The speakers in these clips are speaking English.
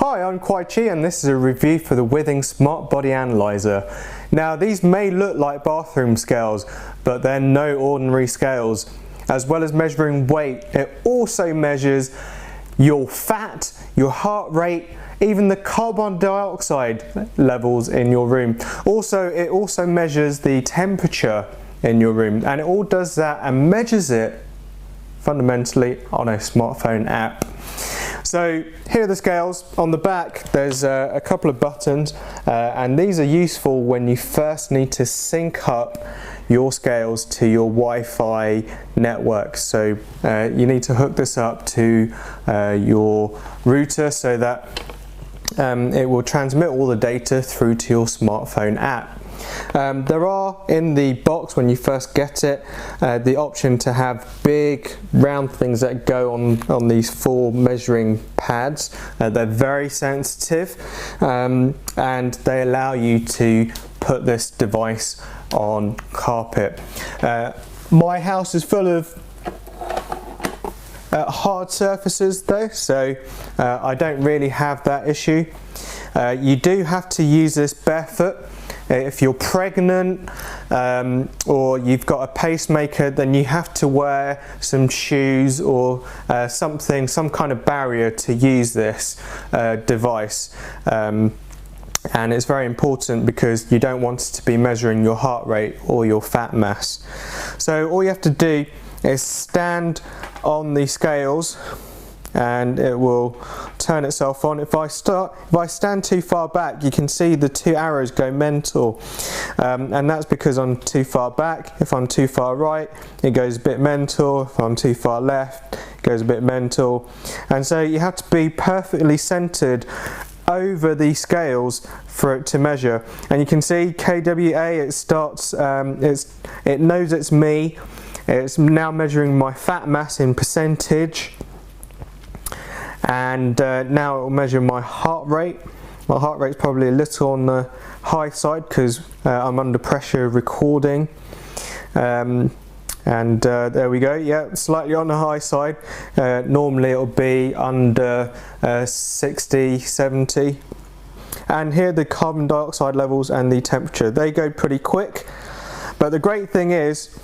Hi, I'm Kwai Chi and this is a review for the Withings Smart Body Analyzer. Now these may look like bathroom scales, but they're no ordinary scales. As well as measuring weight, it also measures your fat, your heart rate, even the carbon dioxide levels in your room. It also measures the temperature in your room, and it all does that and measures it fundamentally on a smartphone app. So here are the scales. On the back there's a couple of buttons and these are useful when you first need to sync up your scales to your Wi-Fi network. So you need to hook this up to your router so that it will transmit all the data through to your smartphone app. There are in the box when you first get it the option to have big round things that go on these 4 measuring pads. They're very sensitive and they allow you to put this device on carpet. My house is full of hard surfaces though, so I don't really have that issue. You do have to use this barefoot. If you're pregnant or you've got a pacemaker, then you have to wear some shoes or some kind of barrier to use this device. And it's very important because you don't want it to be measuring your heart rate or your fat mass. So all you have to do is stand on the scales and it will turn itself on. If I stand too far back, you can see the 2 arrows go mental, and that's because I'm too far back. If I'm too far right, it goes a bit mental. If I'm too far left, it goes a bit mental. And so you have to be perfectly centered over the scales for it to measure. And you can see KWA, it starts, it knows it's me. It's now measuring my fat mass in percentage. And now it will measure my heart rate. My heart rate's probably a little on the high side because I'm under pressure recording. And there we go, yeah, slightly on the high side. Normally it'll be under 60, 70. And here are the carbon dioxide levels and the temperature. They go pretty quick. But the great thing is,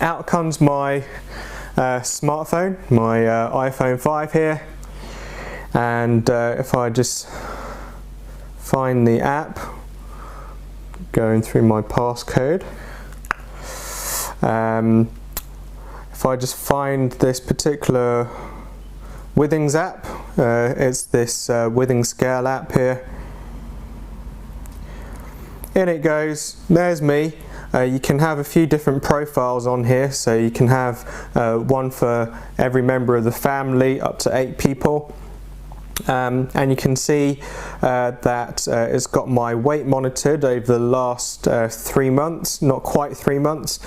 out comes my smartphone, my iPhone 5 here, and if I just find the app, going through my passcode, if I just find this particular Withings app, it's this Withings scale app here, in it goes, there's me. You can have a few different profiles on here, so you can have one for every member of the family, up to 8 people. And you can see that it's got my weight monitored over the last 3 months, not quite 3 months.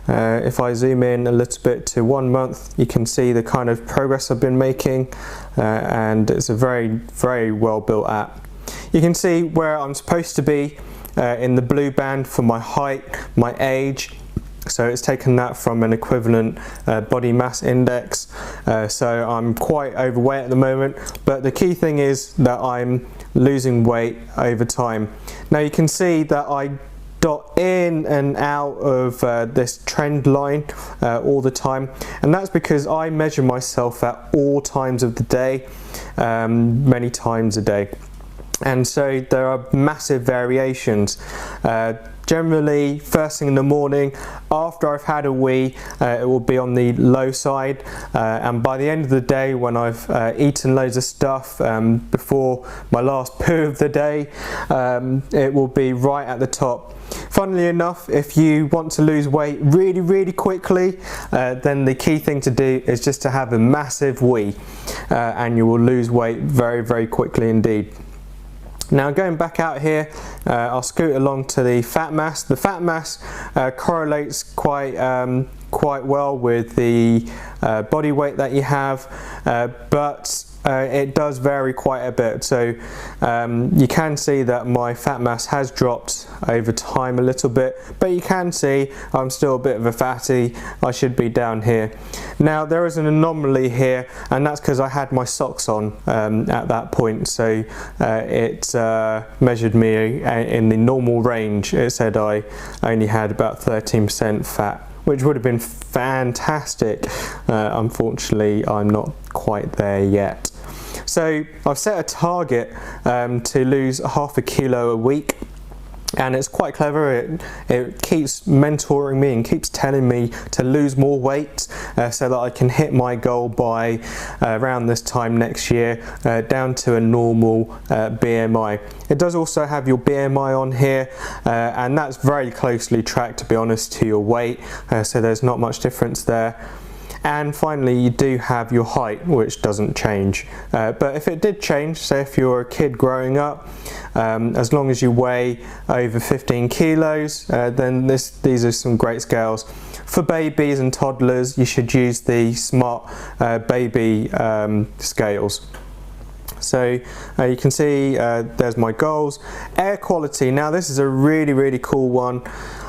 If I zoom in a little bit to 1 month, you can see the kind of progress I've been making, and it's a very, very well built app. You can see where I'm supposed to be in the blue band for my height, my age, so it's taken that from an equivalent body mass index, so I'm quite overweight at the moment, but the key thing is that I'm losing weight over time. Now you can see that I dot in and out of this trend line all the time, and that's because I measure myself at all times of the day, many times a day. And so there are massive variations. Generally, first thing in the morning, after I've had a wee, it will be on the low side, and by the end of the day, when I've eaten loads of stuff, before my last poo of the day, it will be right at the top. Funnily enough, if you want to lose weight really, really quickly, then the key thing to do is just to have a massive wee, and you will lose weight very, very quickly indeed. Now going back out here, I'll scoot along to the fat mass. The fat mass correlates quite quite well with the body weight that you have, but it does vary quite a bit. So you can see that my fat mass has dropped over time a little bit, but you can see I'm still a bit of a fatty. I should be down here. Now there is an anomaly here, and that's because I had my socks on at that point, so it measured me in the normal range. It said I only had about 13% fat, which would have been fantastic. Unfortunately, I'm not quite there yet. So I've set a target to lose half a kilo a week, and it's quite clever. It keeps mentoring me and keeps telling me to lose more weight so that I can hit my goal by around this time next year, down to a normal BMI. It does also have your BMI on here, and that's very closely tracked, to be honest, to your weight, so there's not much difference there. And finally, you do have your height, which doesn't change. But if it did change, say if you're a kid growing up, as long as you weigh over 15 kilos, then these are some great scales. For babies and toddlers, you should use the Smart Baby scales. So you can see there's my goals. Air quality, now this is a really cool one.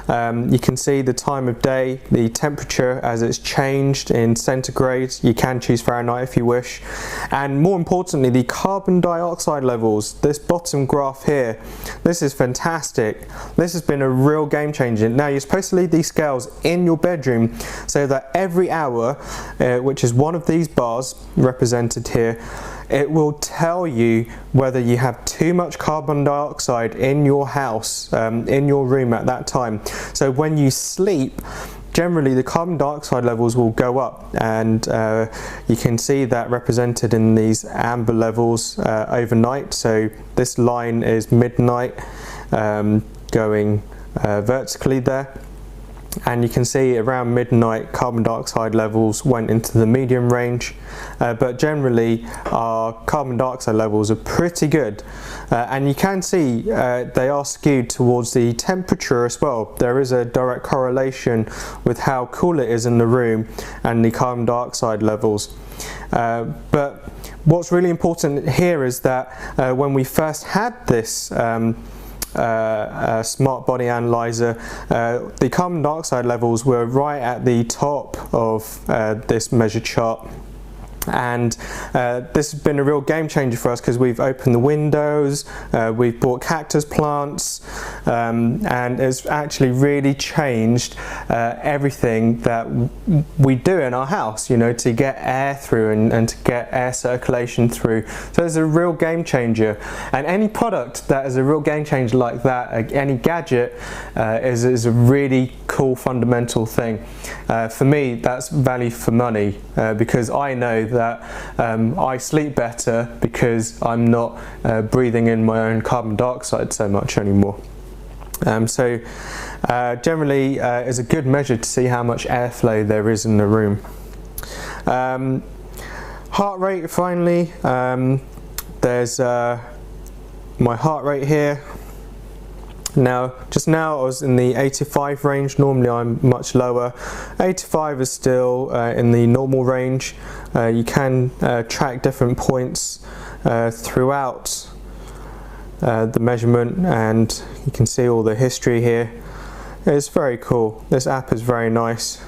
You can see the time of day, the temperature as it's changed in centigrade. You can choose Fahrenheit if you wish. And more importantly, the carbon dioxide levels. This bottom graph here, this is fantastic. This has been a real game changer. Now you're supposed to leave these scales in your bedroom so that every hour, which is one of these bars represented here, it will tell you whether you have too much carbon dioxide in your house, in your room at that time. So when you sleep, generally the carbon dioxide levels will go up, and you can see that represented in these amber levels overnight. So this line is midnight, going vertically there. And you can see around midnight carbon dioxide levels went into the medium range, but generally our carbon dioxide levels are pretty good, and you can see they are skewed towards the temperature as well. There is a direct correlation with how cool it is in the room and the carbon dioxide levels. But what's really important here is that when we first had this smart body analyzer, the carbon dioxide levels were right at the top of this measure chart, and this has been a real game changer for us because we've opened the windows, we've bought cactus plants, and it's actually really changed everything that we do in our house, you know, to get air through and to get air circulation through. So it's a real game changer, and any product that is a real game changer like that, any gadget, is a really cool fundamental thing. For me, that's value for money, because I know that I sleep better because I'm not breathing in my own carbon dioxide so much anymore. So generally is a good measure to see how much airflow there is in the room. Heart rate, finally, there's my heart rate here. Now, just now I was in the 85 range. Normally I'm much lower. 85 is still in the normal range. You can track different points throughout the measurement, and you can see all the history here. It's very cool. This app is very nice,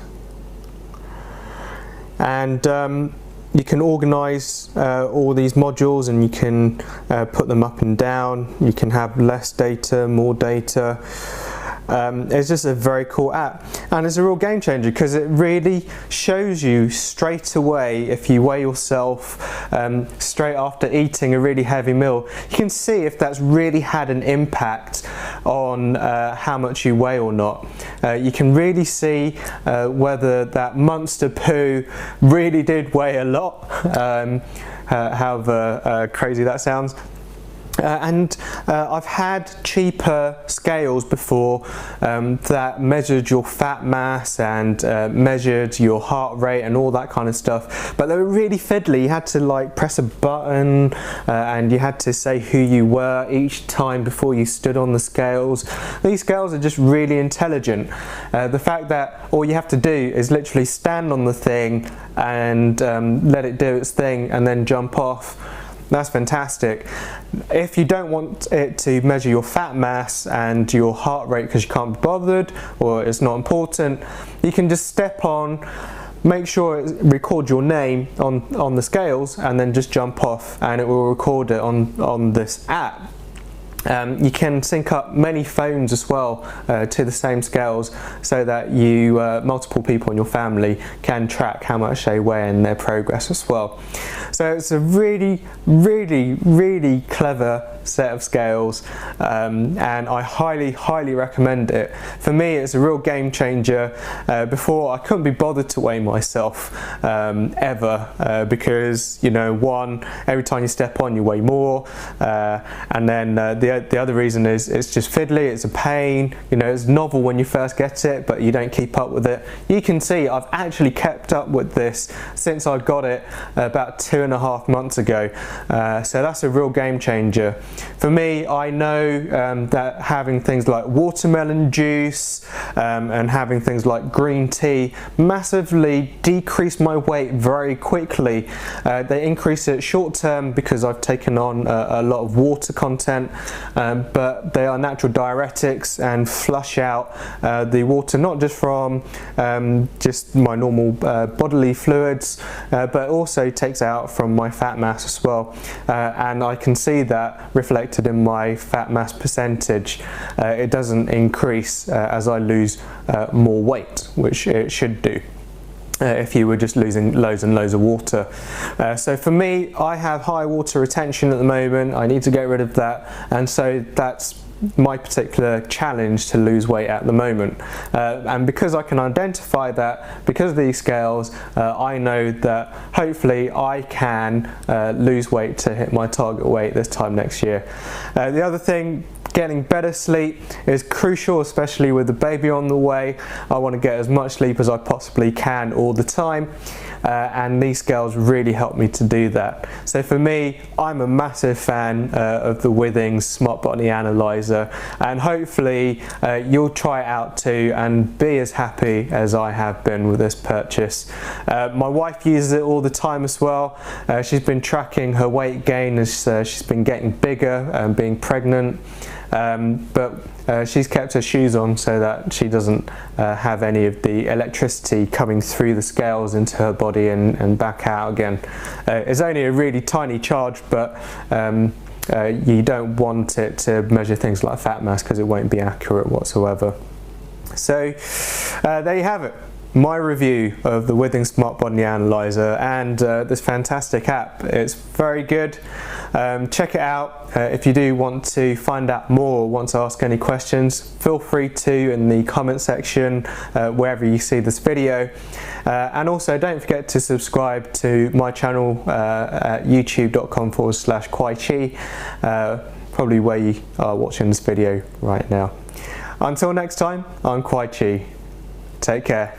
and you can organize all these modules, and you can put them up and down. You can have less data, more data. It's just a very cool app, and it's a real game changer because it really shows you straight away if you weigh yourself straight after eating a really heavy meal. You can see if that's really had an impact on how much you weigh or not. You can really see whether that monster poo really did weigh a lot, however crazy that sounds. I've had cheaper scales before that measured your fat mass and measured your heart rate and all that kind of stuff, but they were really fiddly. You had to like press a button and you had to say who you were each time before you stood on the scales. These scales are just really intelligent. The fact that all you have to do is literally stand on the thing and let it do its thing and then jump off. That's fantastic. If you don't want it to measure your fat mass and your heart rate because you can't be bothered or it's not important, you can just step on, make sure it records your name on the scales, and then just jump off and it will record it on this app. You can sync up many phones as well to the same scales, so that you multiple people in your family can track how much they weigh and their progress as well. So it's a really clever set of scales, and I highly recommend it. For me, it's a real game changer. Before, I couldn't be bothered to weigh myself ever because, you know, one, every time you step on you weigh more, and then the other reason is it's just fiddly, it's a pain, you know, it's novel when you first get it, but you don't keep up with it. You can see I've actually kept up with this since I got it about 2.5 months ago, so that's a real game changer. For me, I know that having things like watermelon juice and having things like green tea massively decrease my weight very quickly. They increase it short term because I've taken on a lot of water content, but they are natural diuretics and flush out the water, not just from just my normal bodily fluids, but also takes out from my fat mass as well, and I can see that reflected in my fat mass percentage. It doesn't increase as I lose more weight, which it should do if you were just losing loads and loads of water. So for me, I have high water retention at the moment. I need to get rid of that, and so that's my particular challenge to lose weight at the moment, and because I can identify that because of these scales, I know that hopefully I can lose weight to hit my target weight this time next year. The other thing, getting better sleep is crucial, especially with the baby on the way. I want to get as much sleep as I possibly can all the time, and these scales really help me to do that. So for me, I'm a massive fan of the Withings Smart Body Analyzer, and hopefully you'll try it out too and be as happy as I have been with this purchase. My wife uses it all the time as well. She's been tracking her weight gain as she's been getting bigger and being pregnant. But she's kept her shoes on so that she doesn't have any of the electricity coming through the scales into her body and back out again. It's only a really tiny charge, but you don't want it to measure things like fat mass because it won't be accurate whatsoever. So there you have it. My review of the Withings Smart Body Analyzer and this fantastic app. It's very good. Check it out. If you do want to find out more or want to ask any questions, feel free to in the comment section wherever you see this video. And also don't forget to subscribe to my channel at youtube.com/Kwai Chi, probably where you are watching this video right now. Until next time, I'm Kwai Chi. Take care.